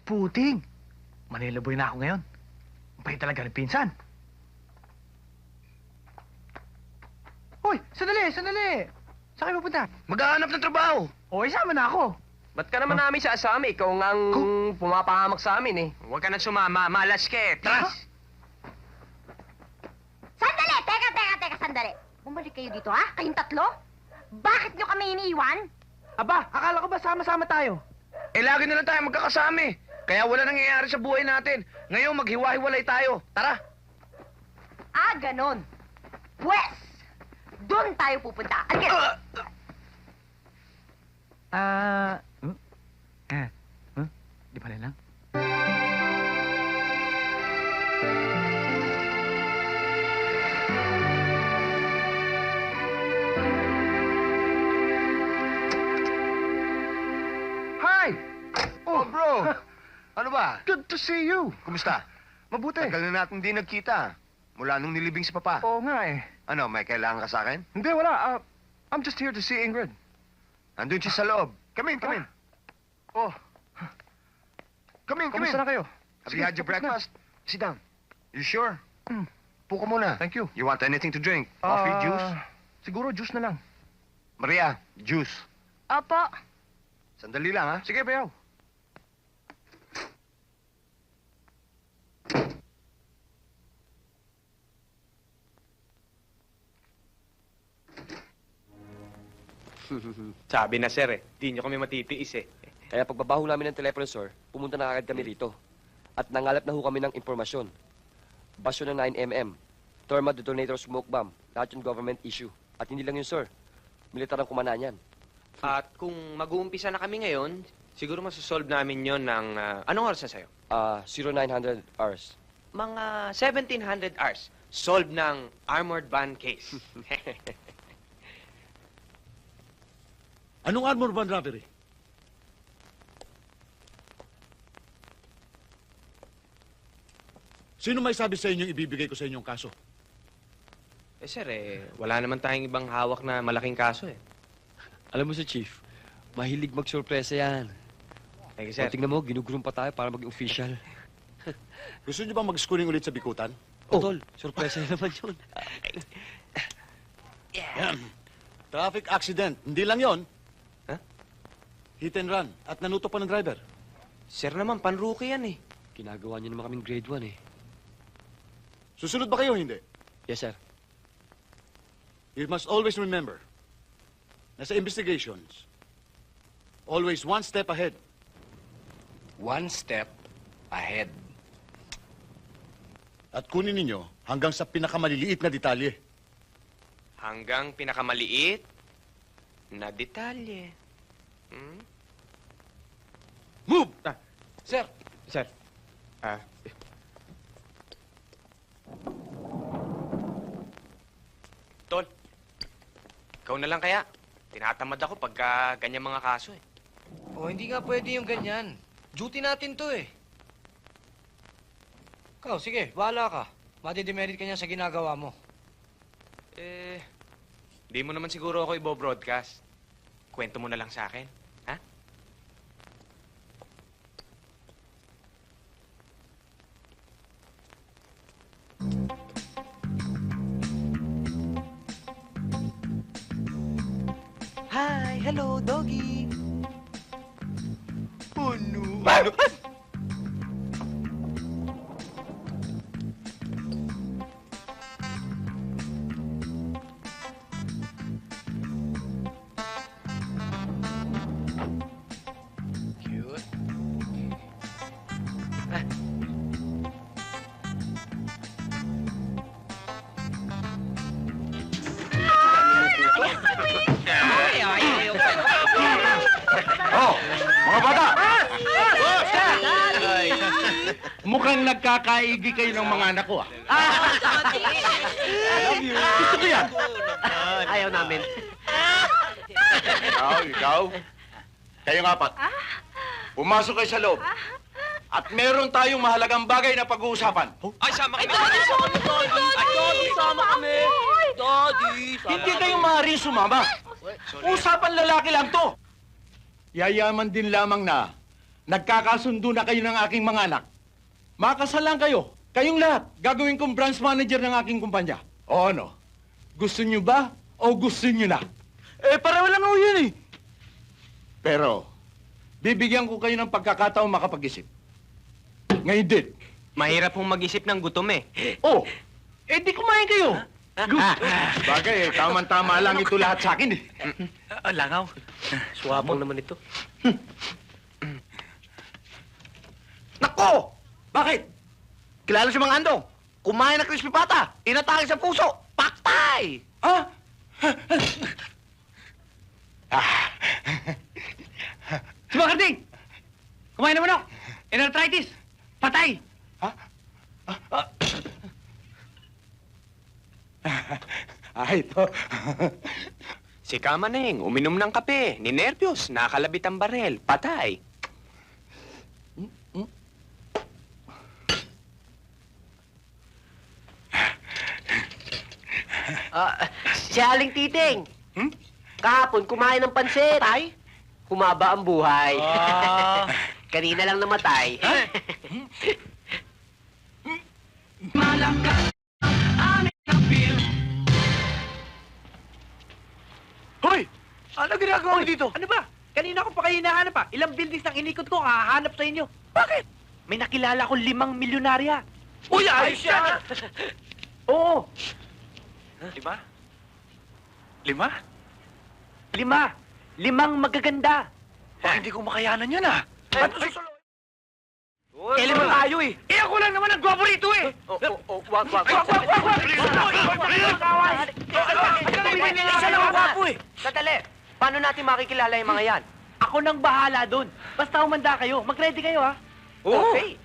puting. Manila boy na ako ngayon. Bait talaga ng pinsan. Hoy, sandali, sandali. Saan kayo pupunta? Maghahanap ng trabaho. O, isama na ako. Ba't ka naman namin sa asama? Ikaw nga ang pumapahamak sa amin eh. Huwag ka na sumama. Malas ka eh. Tara. Sandali! Teka, sandali. Bumalik kayo dito, ha? Kayong tatlo? Bakit nyo kami iniiwan? Aba, akala ko ba sama-sama tayo? Eh, lagi na lang tayo magkakasama eh. Kaya wala nangyayari sa buhay natin. Ngayon, maghiwa-hiwalay tayo. Tara. Ah, ganon. Pwes, doon tayo pupunta. Alin! Di pala lang? Hi! Oh, bro. Ano ba? Good to see you. Kumusta? Mabuti. Tagal na natin di nagkita. Mula nung nilibing si Papa. Oo nga eh. Ano, may kailangan ka sa akin? Hindi, wala. I'm just here to see Ingrid. Andun siya sa loob. Come in, come in. Oh, Come in, come in. kamusta na kayo? Have you had your tapos na. breakfast? Sit down. You sure? Puko muna. Thank you. You want anything to drink? Coffee, juice? Siguro juice na lang. Maria, juice. Opo. Sandali lang, ha? Sige, bayaw. Sabi na sir eh, di nyo kami matitiis eh. Kaya pagbabaho namin ng telepono, sir, pumunta na agad kami rito. At nangalap na ho kami ng impormasyon. Basyo na 9mm, Torma detonator smoke bomb, lahat yung government issue. At hindi lang yun, sir. Militar ang kumana niyan. At kung mag-uumpisa na kami ngayon, siguro masosolve namin yon ng... anong oras na sa'yo? 0900 hours. Mga 1700 hours. Solve ng armored van case. Anong armor van robbery? Sino may sabi sa inyong ibibigay ko sa inyong kaso? eh sir wala naman tayong ibang hawak na malaking kaso eh. Alam mo si Chief, mahilig magsurpresa yan. Thank you, So, sir. tingnan mo, ginugulong pa tayo para maging official. Gusto niyo bang mag-schooling ulit sa Bikutan? Oh, tol, surpresa na naman yun. Yan. Traffic accident. Hindi lang yon. Huh? Hit and run. At nanuto pa ng driver. Sir naman, panrookie yan eh. Ginagawa niyo naman kaming grade 1 eh. Susunod ba kayo o hindi? Yes, sir. You must always remember na sa investigations, always one step ahead. One step ahead. At kunin ninyo hanggang sa pinakamaliliit na detalye. Hanggang pinakamaliit na detalye. Hmm? Move! Sir. Sir. Tol, ikaw na lang kaya. Tinatamad ako pagka ganyan mga kaso eh. Oh, hindi nga pwede yung ganyan. Duty natin to eh. Ikaw, sige, bahala ka. Madidemerit ka niya sa ginagawa mo. Di mo naman siguro ako ibo-broadcast. Kwento mo na lang sa akin, ha? Hi! Hello, doggy! Oh, no! Cute. Oh, mga bata! Mukhang nagkakaigi kayo ng mga anak ko, ah. Gusto ko yan. Ayaw namin. Ikaw. Kayong apat. Pumasok kayo sa loob. At meron tayong mahalagang bagay na pag-uusapan. Ay, sama kami! Daddy, sama kami! Daddy, Hindi kayo maaaring sumama. Usapan lalaki lang to. Yayaman din lamang na nagkakasundo na kayo ng aking mga anak. Makasal lang kayo. Kayong lahat. Gagawin kong branch manager ng aking kumpanya. O ano? Gusto nyo ba o gusto nyo na? Pareho lang ako yun eh. Pero, bibigyan ko kayo ng pagkakataon makapag-isip. Ngayon din. Mahirap pong mag-isip ng gutom eh. Oh! Di kumain kayo. Bagay, tama-tama lang ito lahat sa akin eh. Langaw. Swapang naman ito. Nako! Bakit? Kilala si Mang Andong. Kumain ng crispy pata. Inatake sa puso. Paktay! Ah! Si Makarding! Kumain naman ako. Arthritis. Patay. Ito. Si Kamaneng, uminom ng kape, ninervyos, nakalabit ang barel, patay. Si Aling Titing. Kahapon, kumain ng pansit. Patay? Humaba ang buhay. Kanina lang namatay. Hoy! Ano ginagawa mo dito? Ano ba? Kanina ko pa kayo hinahanap pa. Ilang buildings nang inikot ko, hahanap sa inyo. Bakit? May nakilala akong 5 milyonarya. Uy, ayos yan! Oo, 5? 5. 5 magaganda. Hindi ko makayanan yun ah. Ano susunod? Kailan tayo eh. Ako lang naman ang gwapo rito eh. Wag. Isa lang ang gwapo eh. Sandali. Paano natin makikilala yung mga yan? Ako nang bahala doon. Basta umanda kayo. Mag-ready kayo ha. Okay.